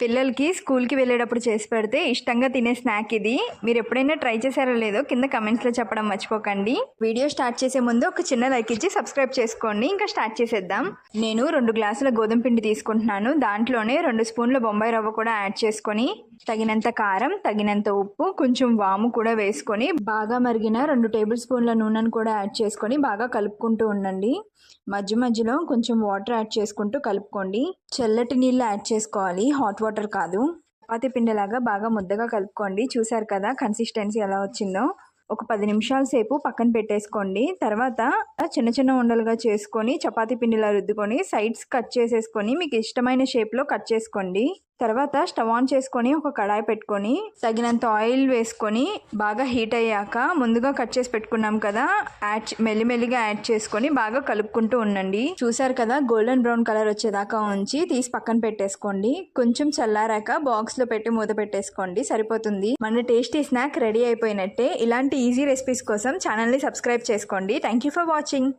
పిల్లలకి స్కూల్కి వెళ్ళేటప్పుడు చేసి పెడితే ఇష్టంగా తినే స్నాక్ ఇది. మీరు ఎప్పుడైనా ట్రై చేశారో లేదో కింద కమెంట్స్లో చెప్పడం మర్చిపోకండి. వీడియో స్టార్ట్ చేసే ముందు ఒక చిన్న లైక్ ఇచ్చి సబ్స్క్రైబ్ చేసుకోండి. ఇంకా స్టార్ట్ చేసేద్దాం. నేను 2 గ్లాసుల గోధుమ పిండి తీసుకుంటున్నాను. దాంట్లోనే 2 స్పూన్ల బొంబాయి రవ్వ కూడా యాడ్ చేసుకొని, తగినంత కారం, తగినంత ఉప్పు, కొంచెం వాము కూడా వేసుకొని, బాగా మరిగిన 2 టేబుల్ స్పూన్ల నూనెను కూడా యాడ్ చేసుకొని బాగా కలుపుకుంటూ ఉండండి. మధ్య మధ్యలో కొంచెం వాటర్ యాడ్ చేసుకుంటూ కలుపుకోండి. చల్లటి నీళ్ళు యాడ్ చేసుకోవాలి, హాట్ వాటర్ కాదు. చపాతీ పిండిలాగా బాగా ముద్దగా కలుపుకోండి. చూసారు కదా కన్సిస్టెన్సీ ఎలా వచ్చిందో. ఒక 10 నిమిషాల సేపు పక్కన పెట్టేసుకోండి. తర్వాత చిన్న చిన్న ఉండలుగా చేసుకొని చపాతీ పిండిలా రుద్దుకొని సైడ్స్ కట్ చేసేసుకొని మీకు ఇష్టమైన షేప్లో కట్ చేసుకోండి. తర్వాత స్టవ్ ఆన్ చేసుకొని ఒక కడాయి పెట్టుకొని తగినంత ఆయిల్ వేసుకొని బాగా హీట్ అయ్యాక ముందుగా కట్ చేసి పెట్టుకున్నాం కదా, మెల్లిమెల్లిగా యాడ్ చేసుకొని బాగా కలుపుకుంటూ ఉండండి. చూసారు కదా గోల్డెన్ బ్రౌన్ కలర్ వచ్చేదాకా ఉంచి తీసి పక్కన పెట్టేసుకోండి. కొంచెం చల్లారాక బాక్స్లో పెట్టి మూత పెట్టేసుకోండి, సరిపోతుంది. మన టేస్టీ స్నాక్ రెడీ అయిపోయినట్టే. ఇలాంటి ఈజీ రెసిపీస్ కోసం ఛానల్ని సబ్స్క్రైబ్ చేసుకోండి. Thank you for watching.